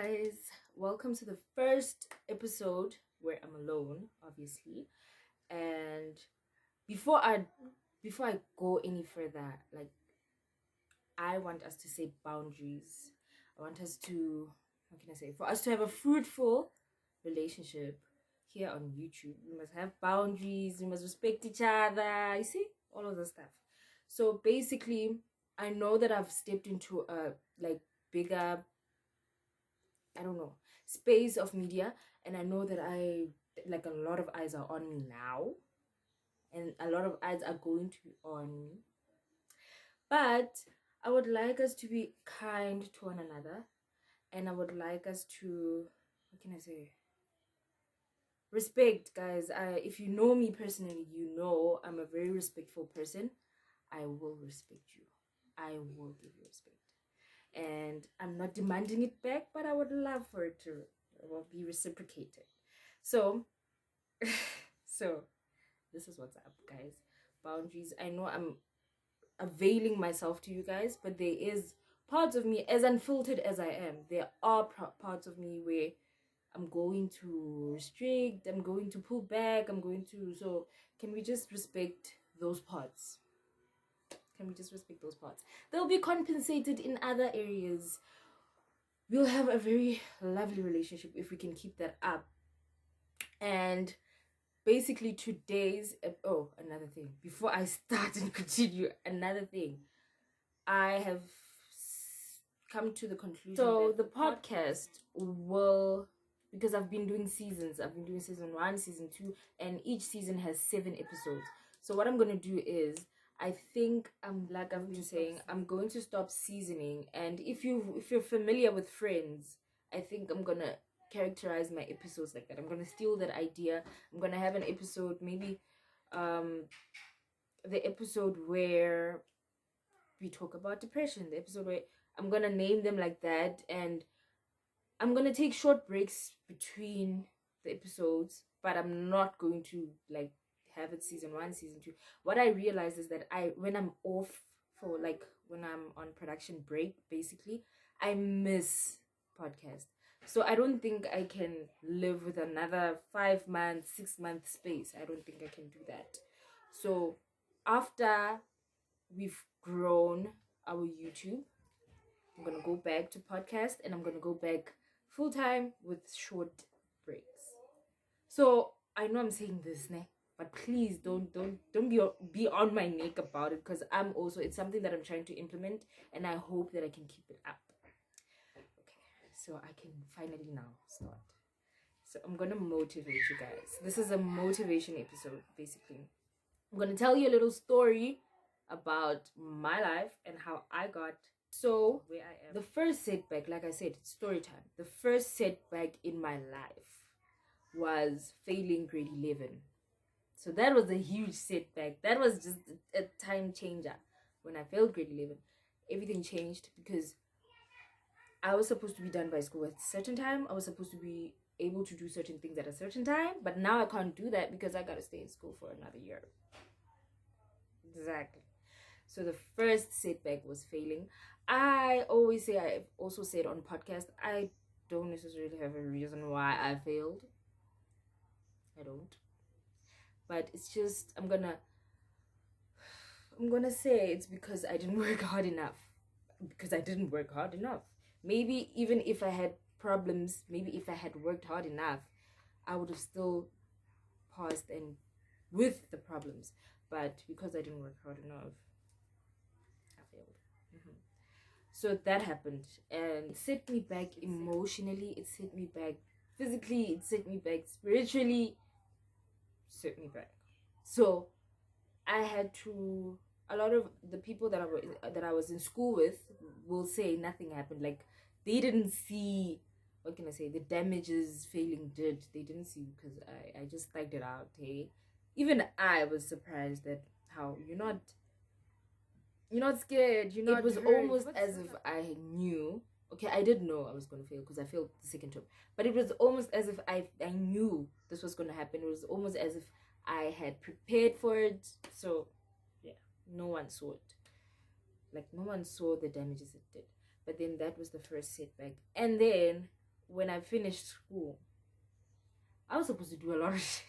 guys, welcome to the first episode where I'm alone, obviously. And before I before I go any further, I want us to set boundaries. I want us to, how can I say, for us to have a fruitful relationship here on YouTube. We must have boundaries, we must respect each other, you see, all of the stuff. So basically, I know that I've stepped into a bigger, I don't know, space of media, and I know that a lot of eyes are on me now, and a lot of eyes are going to be on me. But I would like us to be kind to one another, and I would like us to, what can I say, respect, guys. If you know me personally, you know I'm a very respectful person. I will respect you. I will give you respect. And I'm not demanding it back, but I would love for it to be reciprocated. So so this is what's up, guys. Boundaries. I know I'm availing myself to you guys, but there is parts of me, as unfiltered as I am, there are parts of me where I'm going to restrict, I'm going to pull back, so can we just respect those parts? Can we just respect those parts? They'll be compensated in other areas. We'll have a very lovely relationship if we can keep that up. And basically today's another thing before I start and continue, another thing I have come to the conclusion, so the podcast will, because I've been doing seasons, I've been doing season 1, season 2, and each season has 7 episodes. So what I'm going to do is, I think like I've been saying, I'm going to stop seasoning. And if you're familiar with Friends, I think I'm going to characterize my episodes like that. I'm going to steal that idea. I'm going to have an episode, maybe the episode where we talk about depression, the episode where I'm going to name them like that, and I'm going to take short breaks between the episodes, but I'm not going to have it season 1, season 2. What I realized is that when I'm off for when I'm on production break, basically, I miss podcast. So I don't think I can live with another 5 months, 6 month space. I don't think I can do that. So after we've grown our YouTube, I'm gonna go back to podcast, and I'm gonna go back full time with short breaks. So I know I'm saying this, but please don't be on my neck about it, because it's something that I'm trying to implement, and I hope that I can keep it up. Okay, so I can finally now start. So I'm gonna motivate you guys. This is a motivation episode, basically. I'm gonna tell you a little story about my life and how I got where I am. The first setback, like I said, story time. The first setback in my life was failing grade 11. So that was a huge setback. That was just a time changer. When I failed grade 11, everything changed, because I was supposed to be done by school at a certain time. I was supposed to be able to do certain things at a certain time, but now I can't do that because I gotta stay in school for another year. Exactly. So the first setback was failing. I always say, I've also said on podcast, I don't necessarily have a reason why I failed. I don't. But it's just, I'm gonna say it's because I didn't work hard enough. Because I didn't work hard enough. Maybe even if I had problems, maybe if I had worked hard enough, I would have still passed and with the problems. But because I didn't work hard enough, I failed. So that happened, and it set me back emotionally, it set me back physically, it set me back spiritually, set me back. So I had to, a lot of the people that I was in school with will say nothing happened. Like, they didn't see, what can I say, the damages failing did. They didn't see, because I just thugged it out, hey. Even I was surprised that how you're not scared, it was hurt. Almost as if I knew. Okay, I did know I was going to fail, because I failed the second term, but it was almost as if I knew this was going to happen. It was almost as if I had prepared for it. So yeah, no one saw it. No one saw the damages it did. But then that was the first setback, and then when I finished school, I was supposed to do a lot of shit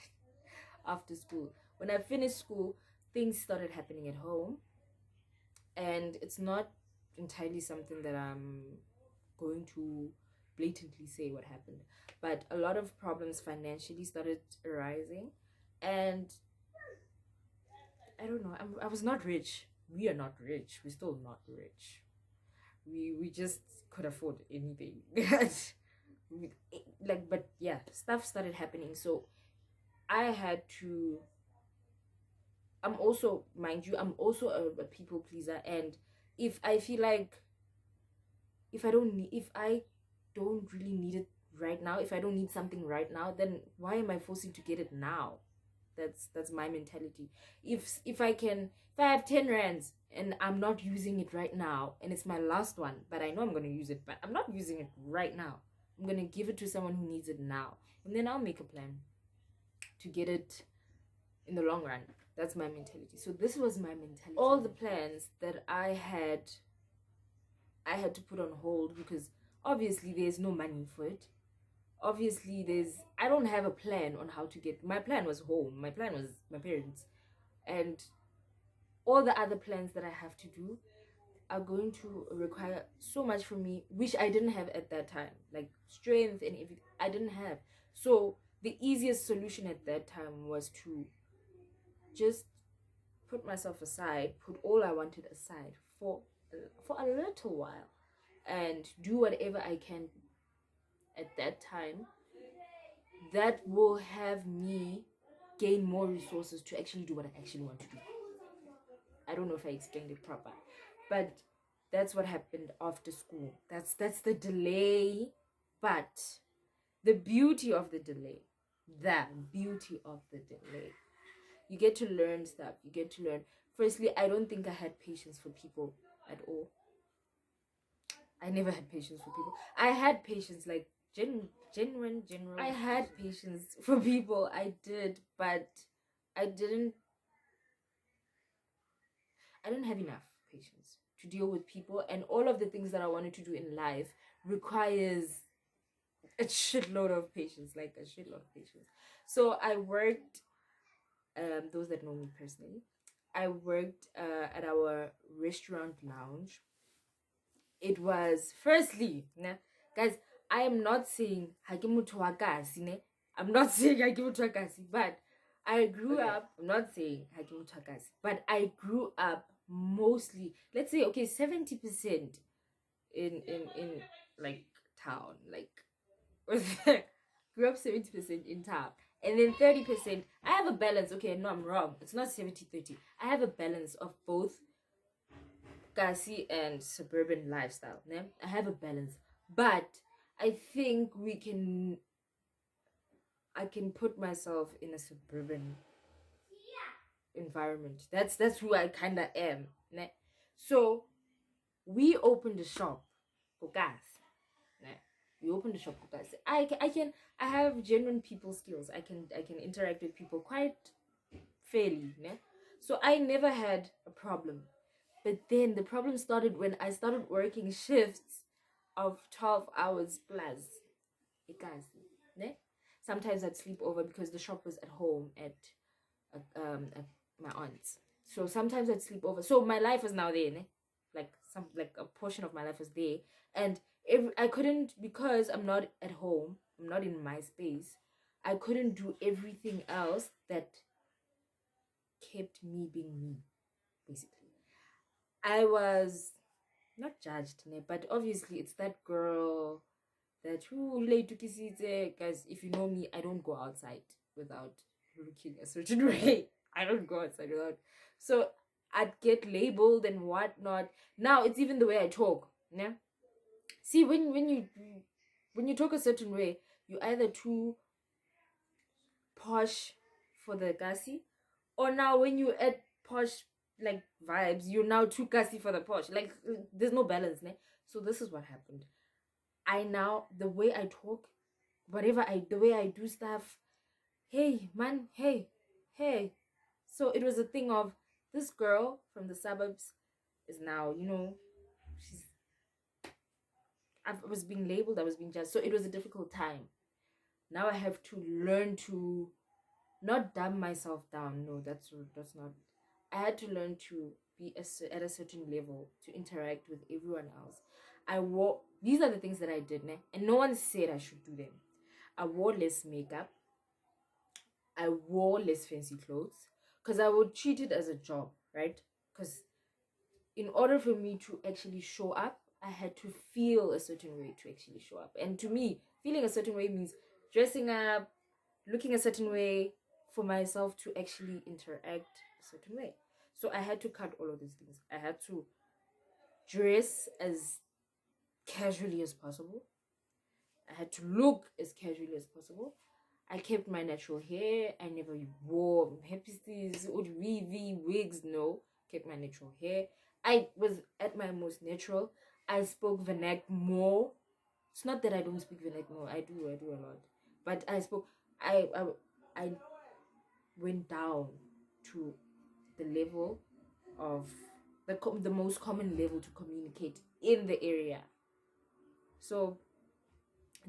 after school. When I finished school, things started happening at home, and it's not entirely something that I'm going to blatantly say what happened, but a lot of problems financially started arising, and I don't know. I was not rich. We are not rich. We're still not rich. We just could afford anything. Like, but yeah, stuff started happening. So I had to. I'm also, mind you, I'm also a people pleaser, and if I feel like if I don't really need it right now, if I don't need something right now, then why am I forcing to get it now? That's my mentality. If I have 10 rands and I'm not using it right now and it's my last one, but I know I'm going to use it, but I'm not using it right now, I'm going to give it to someone who needs it now, and then I'll make a plan to get it in the long run. That's my mentality. So this was my mentality. All the plans that I had to put on hold because obviously there's no money for it. Obviously I don't have a plan on how to get. My plan was home. My plan was my parents. And all the other plans that I have to do are going to require so much from me, which I didn't have at that time. Like strength and everything I didn't have. So the easiest solution at that time was to just put myself aside, put all I wanted aside for a little while, and do whatever I can at that time that will have me gain more resources to actually do what I actually want to do. I don't know if I explained it proper, but that's what happened after school. That's the delay, but the beauty of the delay, you get to learn stuff. You get to learn. Firstly, I don't think I had patience for people at all. I never had patience for people. I had patience, like genuine general. I had patience for people. I did, but I didn't. I didn't have enough patience to deal with people, and all of the things that I wanted to do in life requires a shitload of patience, like a shitload of patience. So I worked. Those that know me personally, I worked at our restaurant lounge. It was firstly, ne, guys, I am not saying hakimutu wakasi, ne. I'm not saying hakimutu wakasi, but I grew up. I'm not saying hakimutu wakasi, but I grew up mostly. Let's say 70% in like town, like grew up 70% in town, and then 30%. I have a balance. Okay, no, I'm wrong. It's not 70-30. I have a balance of both Kasi and suburban lifestyle. Ne? I have a balance, but I think I can put myself in a suburban environment. That's who I kind of am. Ne? So we opened a shop for gas. Ne? We opened a shop for gas. I have genuine people skills. I can interact with people quite fairly. Ne? So I never had a problem. But then the problem started when I started working shifts of 12 hours plus. Ikazi, ne? Sometimes I'd sleep over because the shop was at home at my aunt's. So sometimes I'd sleep over. So my life was now there, ne? Like a portion of my life was there. And if I couldn't, because I'm not at home, I'm not in my space, I couldn't do everything else that kept me being me, basically. I was not judged, ne, but obviously it's that girl that who relate to Kisite. Guys, if you know me, I don't go outside without looking a certain way. I don't go outside without. So I'd get labeled and whatnot. Now it's even the way I talk. Yeah. See, when you talk a certain way, you're either too posh for the Kasi, or now when you add posh like vibes, you're now too Kasi for the posh. Like there's no balance, ne? So this is what happened. I now, the way I talk, the way I do stuff, hey man, hey. So it was a thing of this girl from the suburbs is now, she's I was being labeled, I was being judged. So it was a difficult time. Now I have to learn to not dumb myself down. No, that's not. I had to learn to be at a certain level to interact with everyone else. I wore these are the things that I did, and no one said I should do them. I wore less makeup. I wore less fancy clothes because I would treat it as a job, right? Because in order for me to actually show up, I had to feel a certain way to actually show up. And to me, feeling a certain way means dressing up, looking a certain way for myself to actually interact a certain way. So I had to cut all of these things. I had to dress as casually as possible. I had to look as casually as possible. I kept my natural hair. I never wore hippies or weavy wigs. No, kept my natural hair. I was at my most natural. I spoke vernac more. It's not that I don't speak vernac more. I do a lot. But I spoke. I went down to the level of the most common level to communicate in the area. So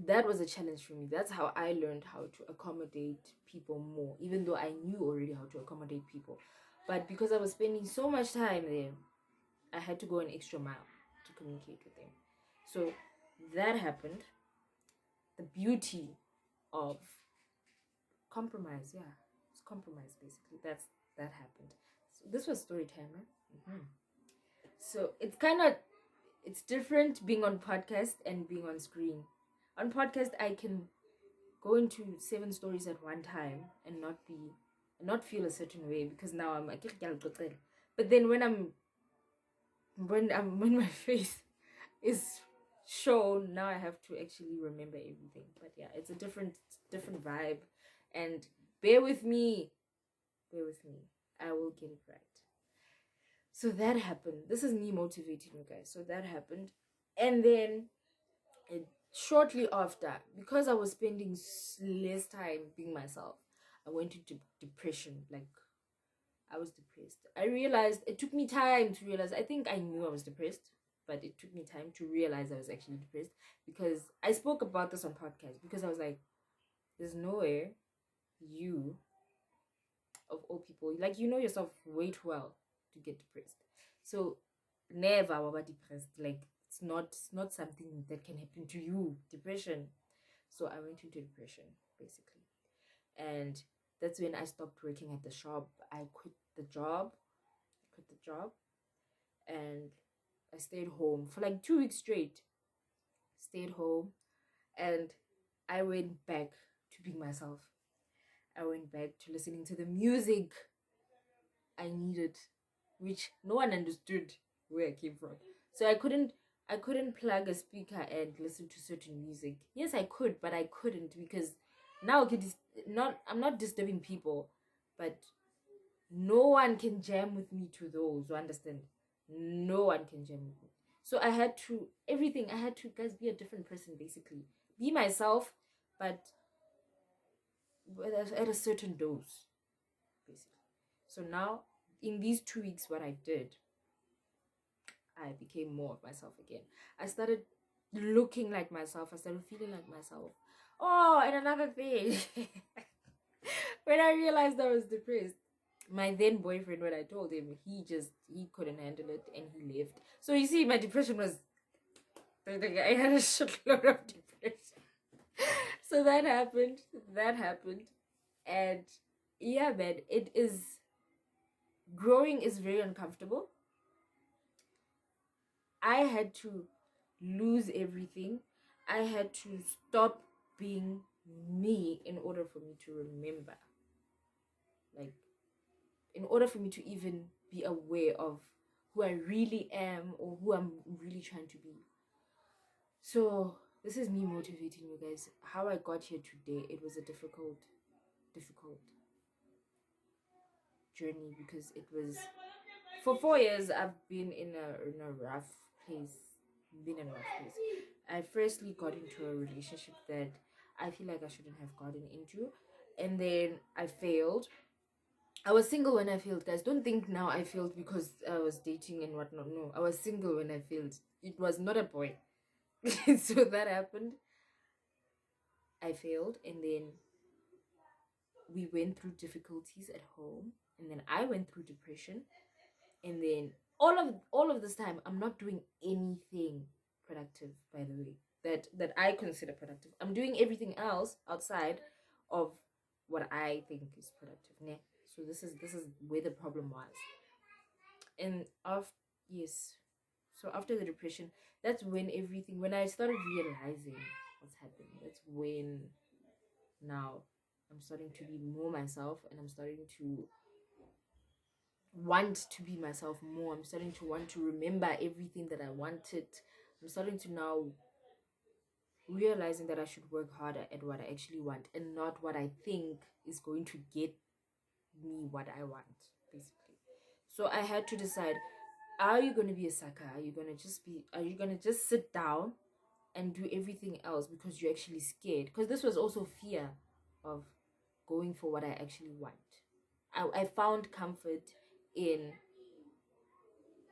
that was a challenge for me. That's how I learned how to accommodate people more, even though I knew already how to accommodate people. But because I was spending so much time there, I had to go an extra mile to communicate with them. So that happened. The beauty of compromise, yeah, it's compromise basically. That happened. So this was story time, right? So it's different being on podcast and being on screen. On podcast, I can go into 7 stories at one time and not feel a certain way because now I'm like, but then when my face is shown, now I have to actually remember everything. But yeah, it's a different vibe, and bear with me, I will get it right. So that happened. This is me motivating you guys. So that happened, and then shortly after, because I was spending less time being myself, I went into depression. Like, I was depressed. I realized it took me time to realize. I think I knew I was depressed, but it took me time to realize I was actually depressed because I spoke about this on podcast because I was like, there's nowhere you, of all people, like, you know yourself way too well to get depressed. So never were depressed. Like, it's not something that can happen to you. Depression. So I went into depression basically, and that's when I stopped working at the shop. I quit the job. And I stayed home for like 2 weeks straight. Stayed home, and I went back to being myself. I went back to listening to the music I needed, which no one understood where I came from. So I couldn't plug a speaker and listen to certain music. Yes, I could, but I couldn't because now I'm not disturbing people, but no one can jam with me to those. You understand? No one can jam with me. So I had to guys, be a different person basically. Be myself, but at a certain dose, basically. So now, in these 2 weeks, what I did, I became more of myself again. I started looking like myself. I started feeling like myself. Oh, and another thing, when I realized I was depressed, my then boyfriend, when I told him, he couldn't handle it and he left. So you see, my depression was, I had a shitload of depression. So that happened, and yeah, man, growing is very uncomfortable. I had to lose everything. I had to stop being me in order for me to remember. Like, in order for me to even be aware of who I really am or who I'm really trying to be. So this is me motivating you guys. How I got here today, it was a difficult journey because it was, for 4 years I've been in a rough place. I firstly got into a relationship that I feel like I shouldn't have gotten into, and then I failed. I was single when I failed, guys. Don't think now I failed because I was dating and whatnot. No, I was single when I failed. It was not a boy. So that happened. I failed, and then we went through difficulties at home, and then I went through depression, and then all of this time I'm not doing anything productive, by the way, that I consider productive. I'm doing everything else outside of what I think is productive, ne? So this is where the problem was. And of yes, so after the depression, that's when I started realizing what's happening. That's when now I'm starting to be more myself, and I'm starting to want to be myself more. I'm starting to want to remember everything that I wanted. I'm starting to now realizing that I should work harder at what I actually want, and not what I think is going to get me what I want, basically. So I had to decide, are you going to be a sucker? Are you going to just sit down and do everything else because you're actually scared? Because this was also fear of going for what I actually want. I found comfort in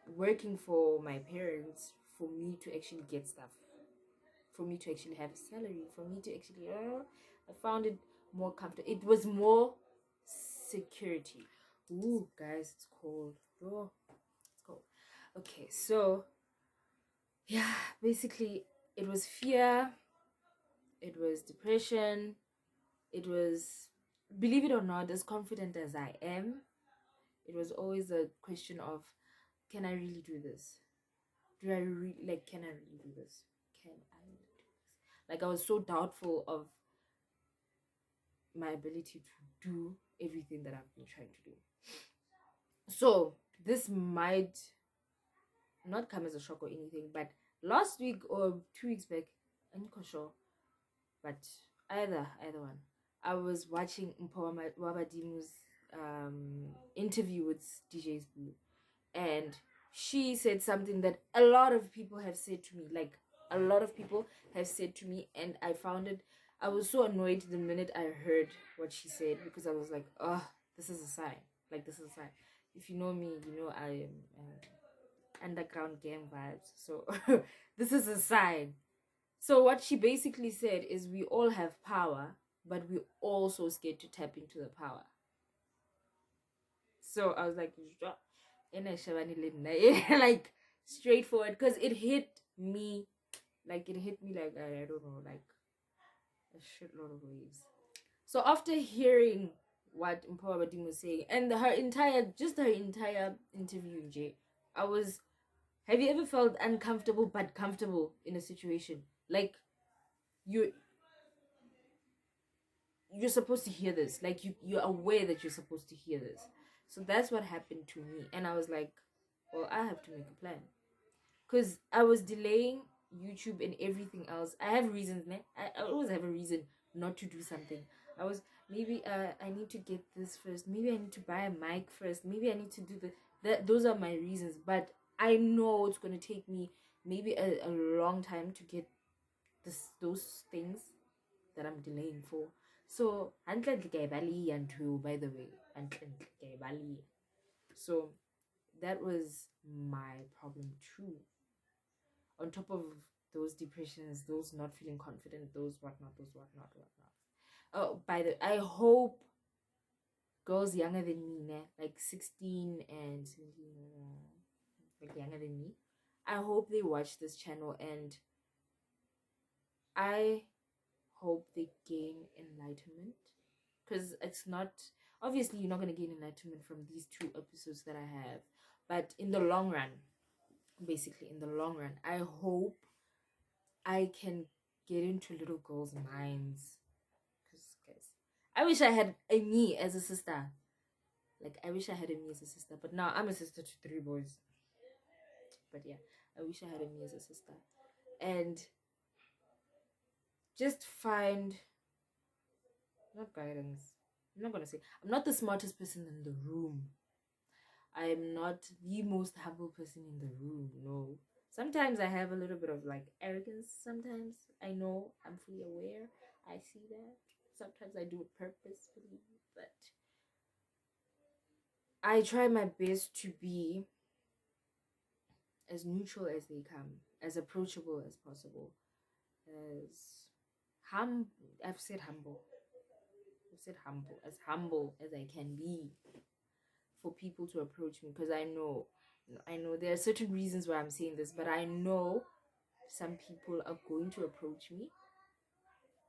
working for my parents for me to actually get stuff, for me to actually have a salary, for me to actually I found it more comfortable. It was more security. Ooh, guys, it's cold. Oh, it's cold. Okay, so yeah, basically it was fear, it was depression, it was, believe it or not, as confident as I am, it was always a question of, can I really do this? Do I really, like, can I really do this? Can I really do this? Like, I was so doubtful of my ability to do everything that I've been trying to do. So this might not come as a shock or anything, but last week or 2 weeks back, I'm not sure, but either one, I was watching Wabadimu's interview with DJ's Blue, and she said something that a lot of people have said to me, like a lot of people have said to me, and I was so annoyed the minute I heard what she said, because I was like, oh, this is a sign. Like, this is a sign. If you know me, you know I am underground gang vibes, so this is a sign. So what she basically said is, we all have power, but we're also scared to tap into the power. So I was like, like, straightforward, because it hit me, like, I don't know, like a shitload of ways. So after hearing what Mpho Badim was saying, and her entire interview, Jay, I was, have you ever felt uncomfortable but comfortable in a situation? Like, you you're supposed to hear this, like, you're aware that you're supposed to hear this. So that's what happened to me, and I was like, well, I have to make a plan, because I was delaying YouTube and everything else. I have reasons, ne? I always have a reason not to do something. I was, maybe I need to get this first, maybe I need to buy a mic first, maybe I need to do that. Those are my reasons, but I know it's going to take me maybe a long time to get those things that I'm delaying for. So, by the way, so that was my problem too. On top of those depressions, those not feeling confident, those whatnot. Oh, I hope girls younger than me, like 16 and 17, like younger than me, I hope they watch this channel, and I hope they gain enlightenment, because it's not, obviously you're not going to gain enlightenment from these 2 episodes that I have, but in the long run, basically in the long run, I hope I can get into little girls' minds, because guys, I wish I had a me as a sister. Like, I wish I had a me as a sister, but now I'm a sister to 3 boys. But yeah, I wish I had a me as a sister, and just find, not guidance, I'm not gonna say I'm not the smartest person in the room, I am not the most humble person in the room. No. Sometimes I have a little bit of, like, arrogance. Sometimes I know, I'm fully aware. I see that. Sometimes I do it purposefully, but I try my best to be as neutral as they come, as approachable as possible. as hum. I've said humble. I've said humble as I can be for people to approach me, because I know there are certain reasons why I'm saying this, but I know some people are going to approach me.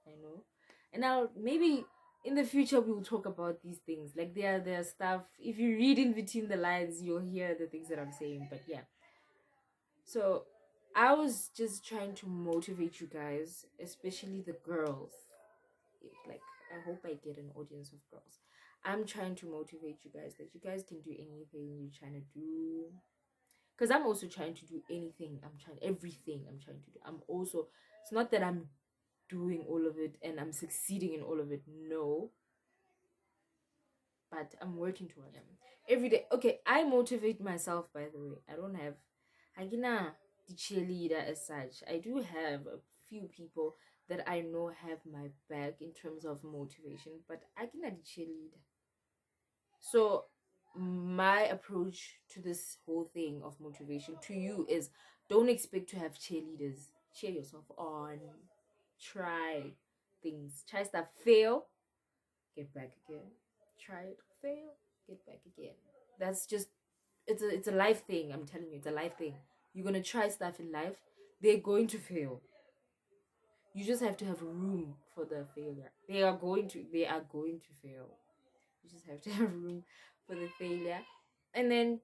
I know, and I'll maybe in the future we will talk about these things. Like there are stuff. If you read in between the lines, you'll hear the things that I'm saying. But yeah, so I was just trying to motivate you guys, especially the girls. Like, I hope I get an audience of girls. I'm trying to motivate you guys that you guys can do anything you're trying to do. Because I'm also trying to do everything I'm trying to do. It's not that I'm doing all of it and I'm succeeding in all of it. No. But I'm working towards it every day. Okay, I motivate myself, by the way. Hagina, the cheerleader as such. I do have a few people that I know have my back in terms of motivation, but Hagina, the cheerleader. So my approach to this whole thing of motivation to you is, don't expect to have cheerleaders. Cheer yourself on. Try things. Try stuff. Fail. Get back again. Try it. Fail. Get back again. That's just it's a life thing. I'm telling you, it's a life thing. You're gonna try stuff in life. They're going to fail. You just have to have room for the failure. They are going to fail. You just have to have room for the failure. And then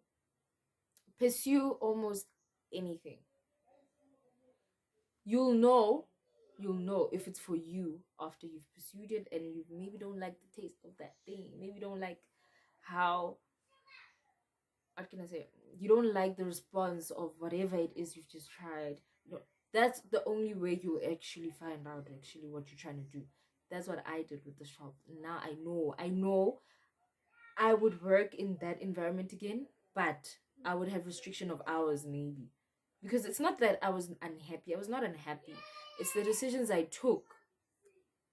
pursue almost anything. You'll know if it's for you after you've pursued it, and you maybe don't like the taste of that thing. Maybe you don't like how, what can I say? You don't like the response of whatever it is you've just tried. That's the only way you'll actually find out actually what you're trying to do. That's what I did with the shop. Now I know I would work in that environment again, but I would have restriction of hours maybe. Because it's not that I was unhappy. I was not unhappy. It's the decisions I took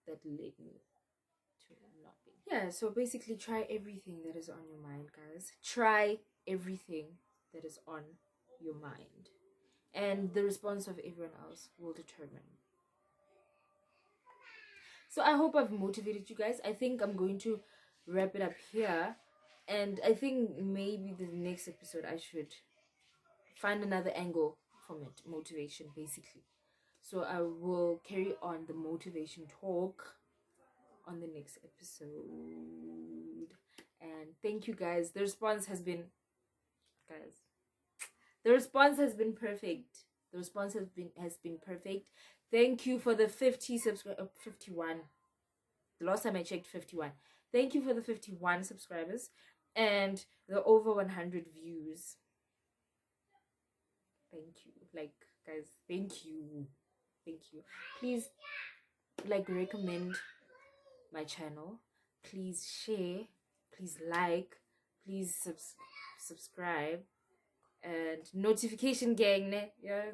that led me to not be. Yeah, so basically try everything that is on your mind, guys. Try everything that is on your mind. And the response of everyone else will determine. So I hope I've motivated you guys. I think I'm going to wrap it up here. And I think maybe the next episode I should find another angle from it. Motivation, basically. So I will carry on the motivation talk on the next episode. And thank you guys. The response has been perfect. The response has been perfect. Thank you for the 50 subscribers. 51. The last time I checked, 51. Thank you for the 51 subscribers and the over 100 views. Thank you. Like, guys, thank you. Please, recommend my channel. Please share. Please like. Please subscribe. And notification gang, ne? Yeah,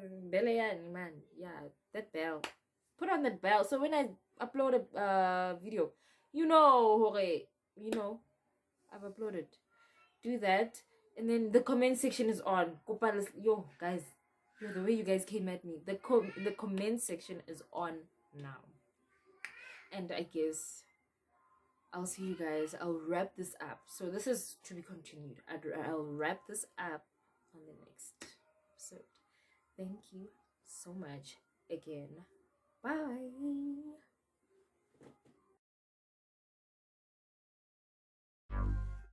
man. Yeah, that bell. Put on that bell. So when I upload a video, I've uploaded. Do that. And then the comment section is on. Yo, guys. The way you guys came at me. The comment section is on now. And I guess I'll see you guys. I'll wrap this up. So this is to be continued. I'll wrap this up on the next episode. Thank you so much again. Bye.